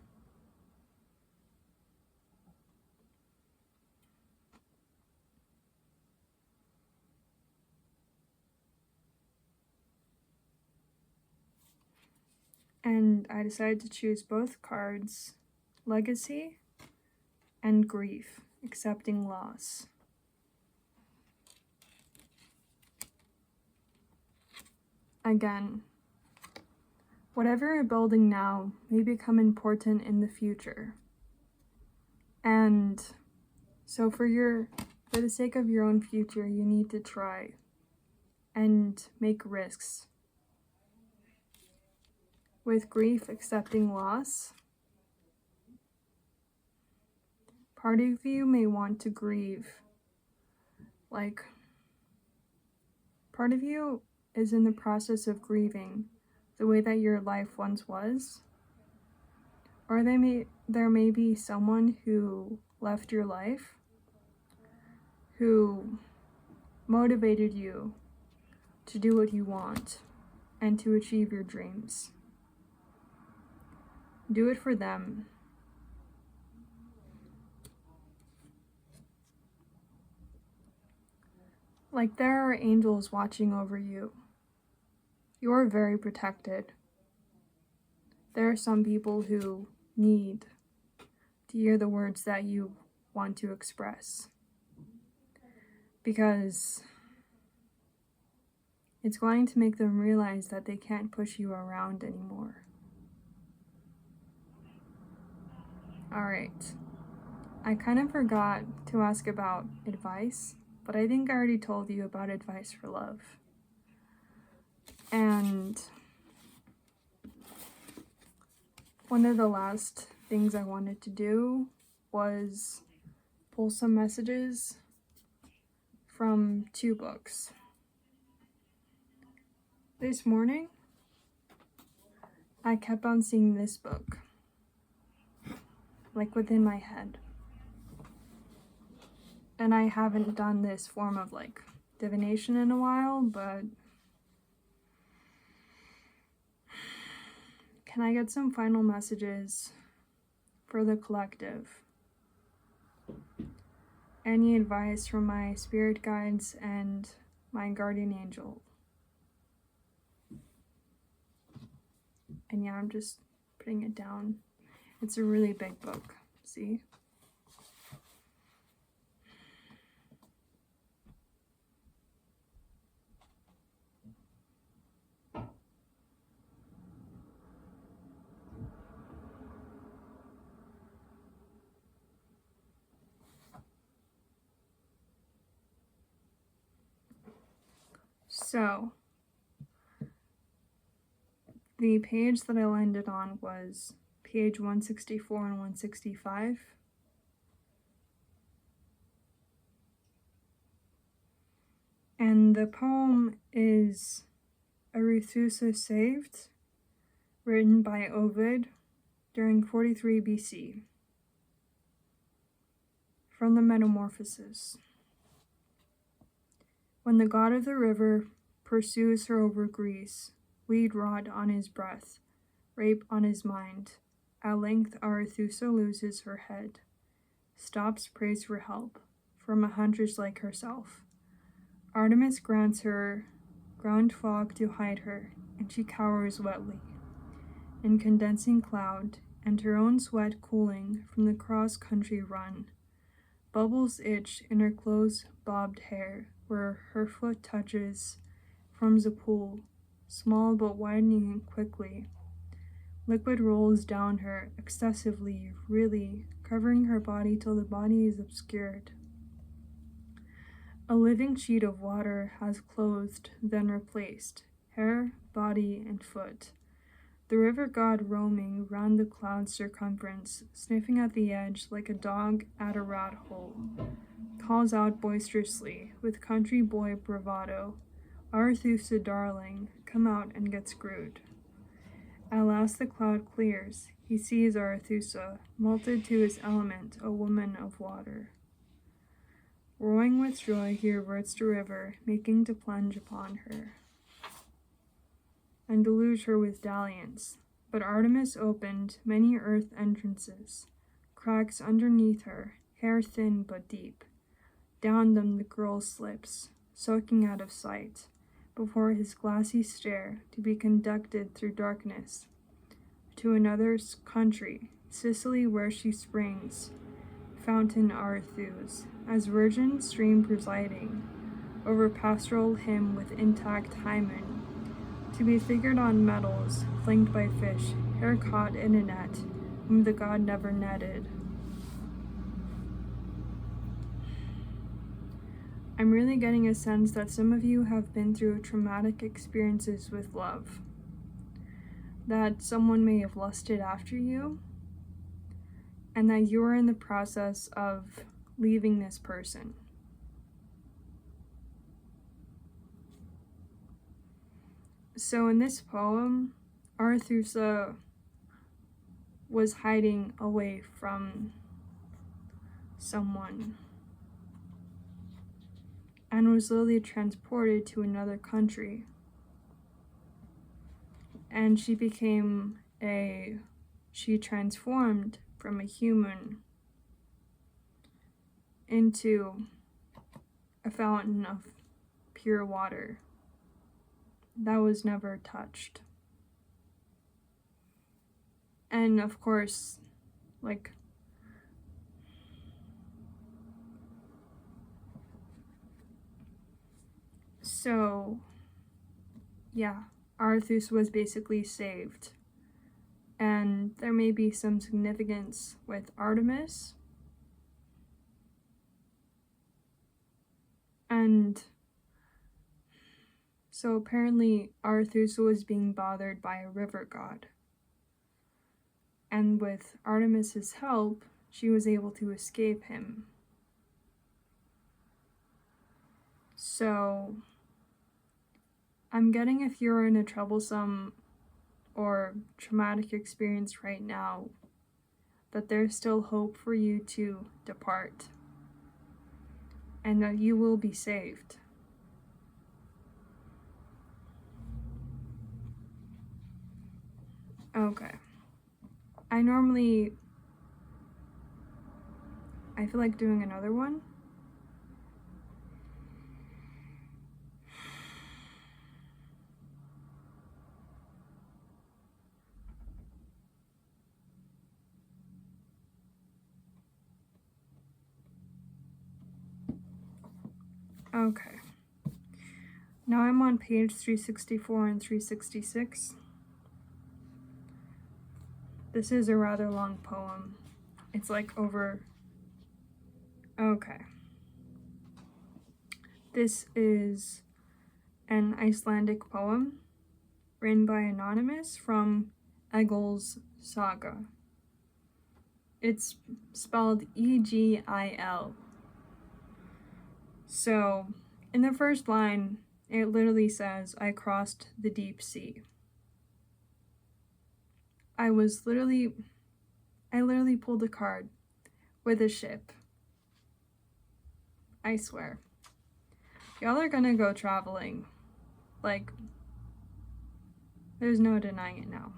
And I decided to choose both cards, Legacy and Grief, Accepting Loss. Again, whatever you're building now may become important in the future. And so for the sake of your own future, you need to try and make risks. With grief, accepting loss, part of you may want to grieve. Part of you is in the process of grieving the way that your life once was. Or there may be someone who left your life, who motivated you to do what you want and to achieve your dreams. Do it for them. There are angels watching over you. You are very protected. There are some people who need to hear the words that you want to express, because it's going to make them realize that they can't push you around anymore. Alright, I kind of forgot to ask about advice, but I think I already told you about advice for love. And one of the last things I wanted to do was pull some messages from two books. This morning, I kept on seeing this book, like within my head. And I haven't done this form of like divination in a while, but can I get some final messages for the collective? Any advice from my spirit guides and my guardian angel? And yeah, I'm just putting it down. It's a really big book, see? So, the page that I landed on was page 164 and 165. And the poem is Arethusa Saved, written by Ovid during 43 BC, from the Metamorphoses. When the god of the river pursues her over Greece, weed rot on his breath, rape on his mind, at length Arethusa loses her head, stops, prays for help from a huntress like herself. Artemis grants her ground fog to hide her, and she cowers wetly in condensing cloud, and her own sweat cooling from the cross-country run. Bubbles itch in her close bobbed hair, where her foot touches forms a pool, small but widening quickly. Liquid rolls down her excessively, really, covering her body till the body is obscured. A living sheet of water has clothed, then replaced, hair, body, and foot. The river god roaming round the cloud's circumference, sniffing at the edge like a dog at a rat hole, calls out boisterously, with country boy bravado, Arethusa darling, come out and get screwed. At last the cloud clears. He sees Arethusa, melted to his element, a woman of water. Roaring with joy, he reverts to river, making to plunge upon her, and deluge her with dalliance. But Artemis opened many earth entrances, cracks underneath her, hair thin but deep. Down them the girl slips, soaking out of sight, before his glassy stare, to be conducted through darkness to another's country, Sicily, where she springs, fountain Arethuse, as virgin stream presiding over pastoral hymn with intact hymen, to be figured on metals, flanked by fish, hair caught in a net, whom the god never netted. I'm really getting a sense that some of you have been through traumatic experiences with love, that someone may have lusted after you, and that you are in the process of leaving this person. So in this poem, Arethusa was hiding away from someone and was literally transported to another country. And she transformed from a human into a fountain of pure water that was never touched. And of course, so yeah, Arethus was basically saved. And there may be some significance with Artemis. And so apparently Arethusa was being bothered by a river god. And with Artemis's help, she was able to escape him. So I'm getting if you're in a troublesome or traumatic experience right now, that there's still hope for you to depart and that you will be saved. Okay. I feel like doing another one. Okay. Now I'm on page 364 and 366. This is a rather long poem. It's like over... Okay. This is an Icelandic poem written by Anonymous from Egil's Saga. It's spelled Egil. So, in the first line, it literally says, I crossed the deep sea. I literally pulled a card with a ship. I swear. Y'all are gonna go traveling. Like, there's no denying it now.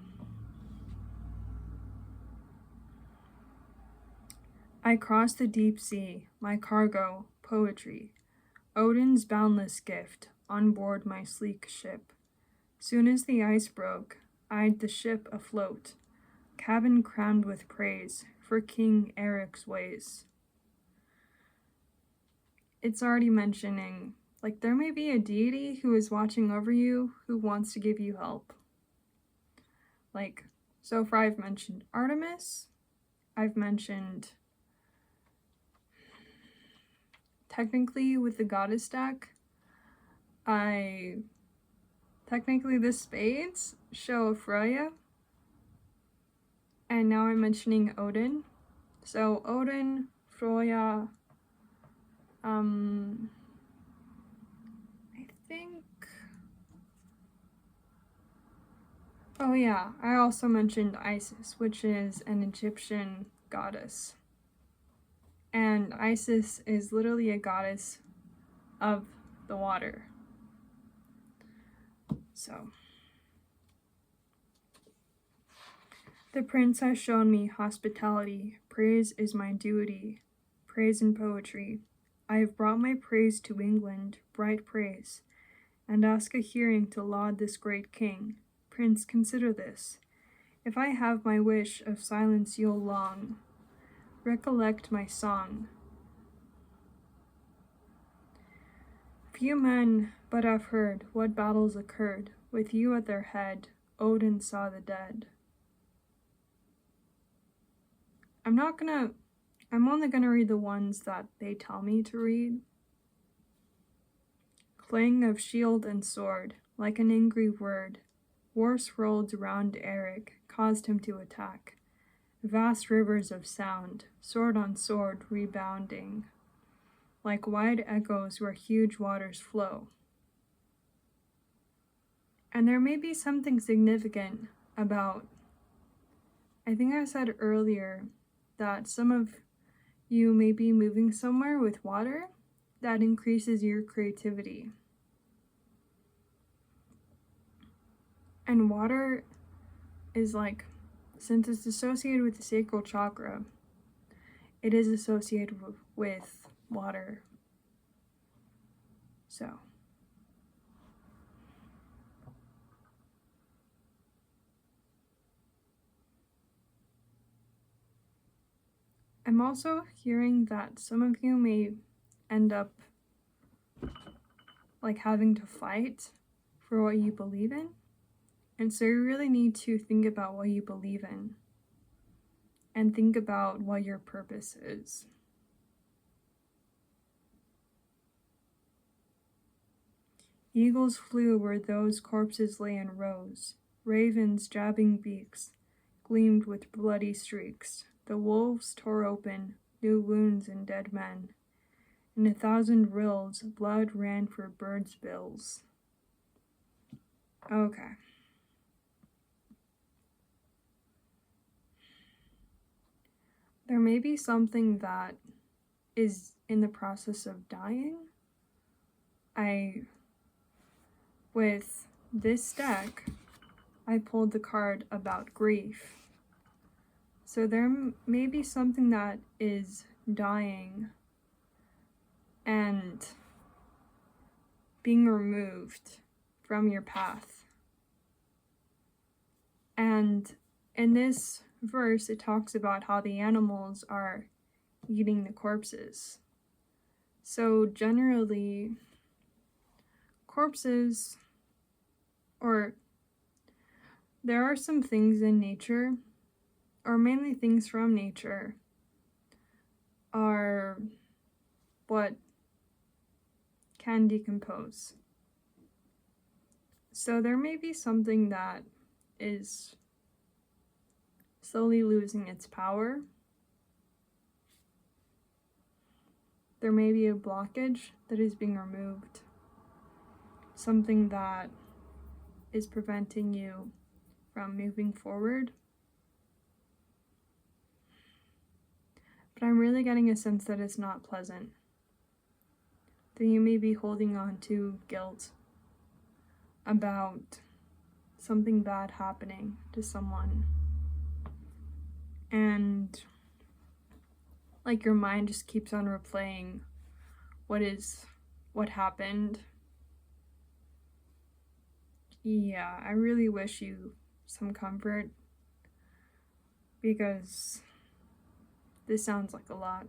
I crossed the deep sea, my cargo, poetry. Odin's boundless gift, on board my sleek ship. Soon as the ice broke, eyed the ship afloat, cabin crammed with praise for King Eric's ways. It's already mentioning, like, there may be a deity who is watching over you, who wants to give you help. Like, so far I've mentioned Artemis, I've mentioned, technically with the goddess deck, technically the spades show Freya, and now I'm mentioning Odin. So Odin, Freya, I think, oh yeah, I also mentioned Isis, which is an Egyptian goddess. And Isis is literally a goddess of the water. So, the prince has shown me hospitality. Praise is my duty. Praise and poetry. I have brought my praise to England, bright praise, and ask a hearing to laud this great king. Prince, consider this. If I have my wish of silence you'll long, recollect my song. Few men but have heard what battles occurred. With you at their head, Odin saw the dead. I'm only gonna read the ones that they tell me to read. Clang of shield and sword, like an angry word, war swirled round Eric, caused him to attack. Vast rivers of sound, sword on sword rebounding, like wide echoes where huge waters flow. And there may be something significant about, I think I said earlier, that some of you may be moving somewhere with water that increases your creativity. And water is like, since it's associated with the sacral chakra, it is associated with water. So, I'm also hearing that some of you may end up like having to fight for what you believe in. And so you really need to think about what you believe in and think about what your purpose is. Eagles flew where those corpses lay in rows. Ravens' jabbing beaks gleamed with bloody streaks. The wolves tore open new wounds in dead men. In 1,000 rills, blood ran for birds' bills. Okay. There may be something that is in the process of dying. With this deck, I pulled the card about grief. So there may be something that is dying and being removed from your path. And in this verse, it talks about how the animals are eating the corpses. So generally, corpses, or there are some things in nature, or mainly things from nature, are what can decompose. So there may be something that is slowly losing its power. There may be a blockage that is being removed. Something that is preventing you from moving forward. But I'm really getting a sense that it's not pleasant. That you may be holding on to guilt about something bad happening to someone. And like your mind just keeps on replaying what happened. Yeah, I really wish you some comfort because this sounds like a lot.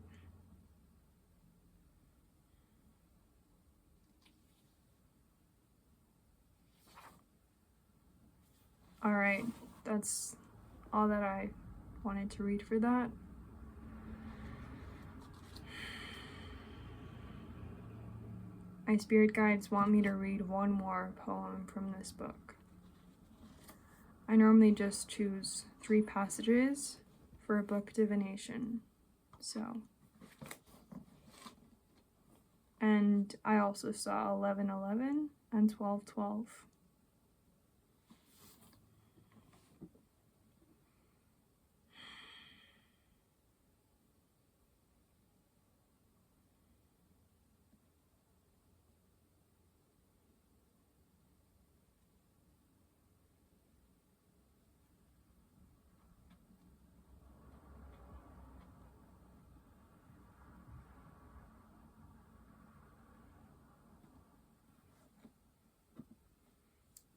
Alright, that's all that I wanted to read for that. My spirit guides want me to read one more poem from this book. I normally just choose 3 passages for a book divination. And I also saw 11:11 and 12:12.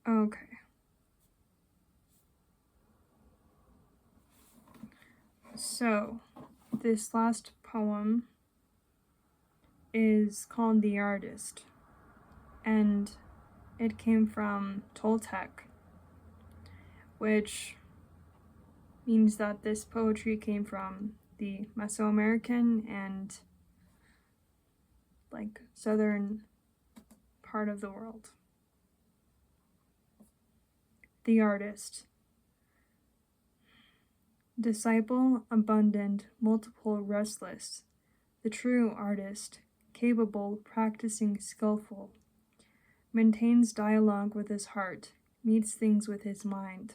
Okay. So, this last poem is called The Artist, and it came from Toltec, which means that this poetry came from the Mesoamerican and southern part of the world. The Artist. Disciple, abundant, multiple, restless. The true artist, capable, practicing, skillful. Maintains dialogue with his heart, meets things with his mind.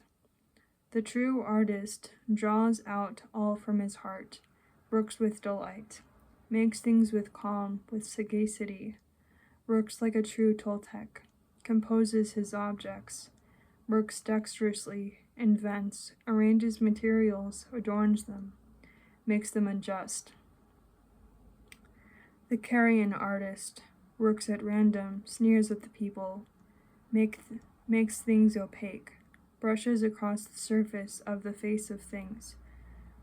The true artist draws out all from his heart, works with delight, makes things with calm, with sagacity, works like a true Toltec, composes his objects, works dexterously, invents, arranges materials, adorns them, makes them unjust. The carrion artist works at random, sneers at the people, makes things opaque, brushes across the surface of the face of things,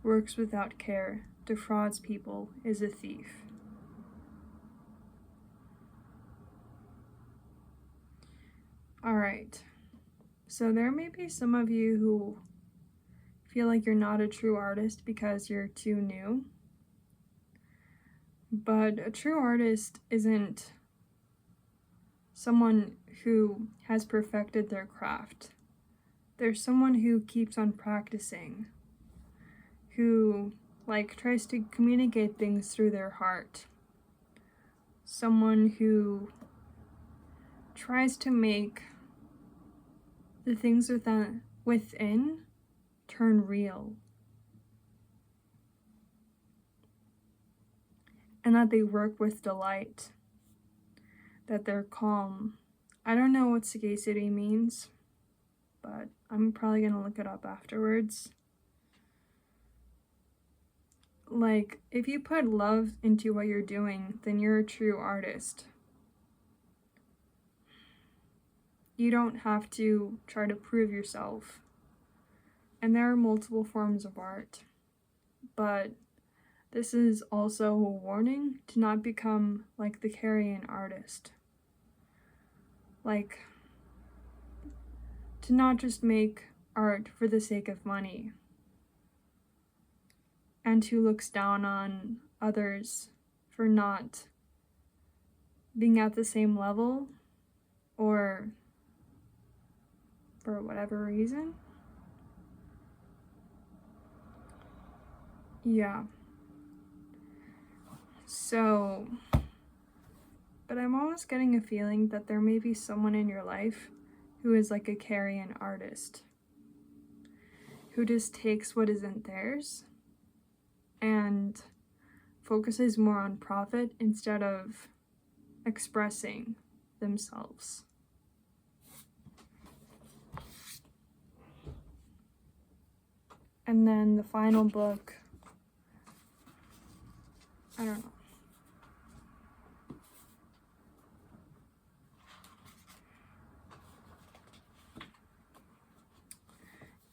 works without care, defrauds people, is a thief. Alright, so there may be some of you who feel like you're not a true artist because you're too new. But a true artist isn't someone who has perfected their craft. They're someone who keeps on practicing, who tries to communicate things through their heart. Someone who tries to make the things within turn real, and that they work with delight, that they're calm. I don't know what sagacity means, but I'm probably going to look it up afterwards. Like, if you put love into what you're doing, then you're a true artist. You don't have to try to prove yourself. And there are multiple forms of art, but this is also a warning to not become like the carrion artist. Like, to not just make art for the sake of money, and who looks down on others for not being at the same level or for whatever reason. Yeah. So, but I'm almost getting a feeling that there may be someone in your life who is like a carrion artist, who just takes what isn't theirs and focuses more on profit instead of expressing themselves. And then the final book, I don't know.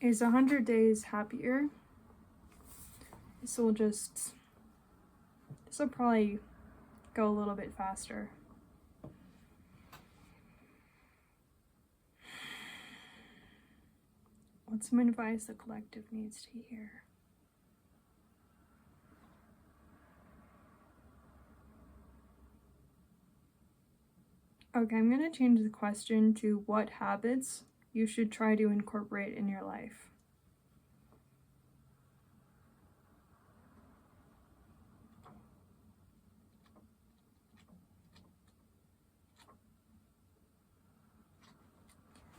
Is 100 Days Happier? This will probably go a little bit faster. What's some advice the collective needs to hear? Okay, I'm going to change the question to what habits you should try to incorporate in your life.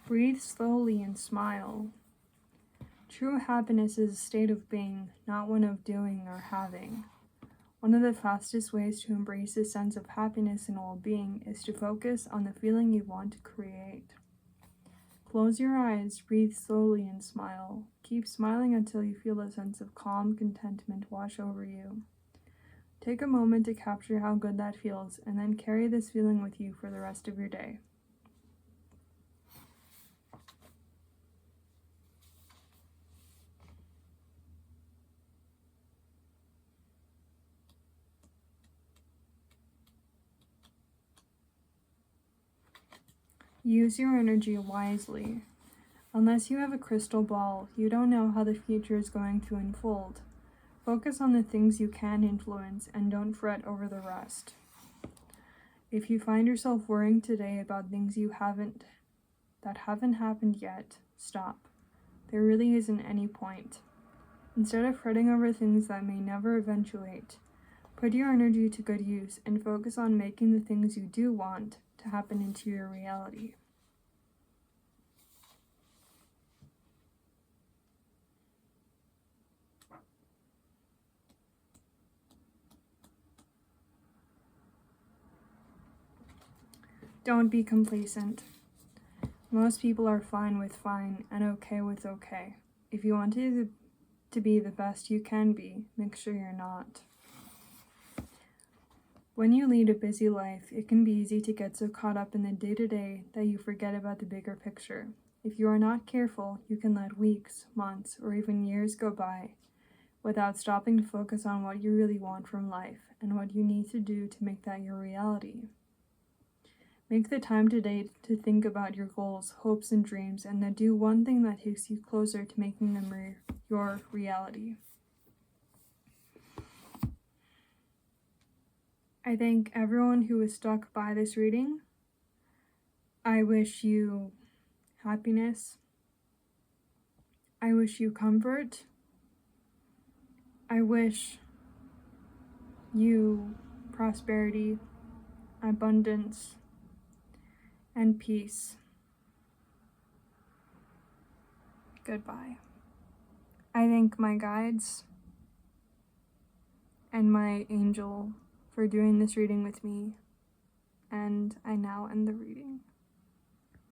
Breathe slowly and smile. True happiness is a state of being, not one of doing or having. One of the fastest ways to embrace a sense of happiness and well-being is to focus on the feeling you want to create. Close your eyes, breathe slowly, and smile. Keep smiling until you feel a sense of calm contentment wash over you. Take a moment to capture how good that feels, and then carry this feeling with you for the rest of your day. Use your energy wisely. Unless you have a crystal ball, you don't know how the future is going to unfold. Focus on the things you can influence and don't fret over the rest. If you find yourself worrying today about things that haven't happened yet, stop. There really isn't any point. Instead of fretting over things that may never eventuate, put your energy to good use and focus on making the things you do want to happen into your reality. Don't be complacent. Most people are fine with fine and okay with okay. If you want to be the best you can be, make sure you're not. When you lead a busy life, it can be easy to get so caught up in the day-to-day that you forget about the bigger picture. If you are not careful, you can let weeks, months, or even years go by without stopping to focus on what you really want from life and what you need to do to make that your reality. Make the time today to think about your goals, hopes, and dreams, and then do one thing that takes you closer to making them your reality. I thank everyone who was stuck by this reading. I wish you happiness. I wish you comfort. I wish you prosperity, abundance, and peace. goodbye. I thank my guides and my angel for doing this reading with me, and I now end the reading.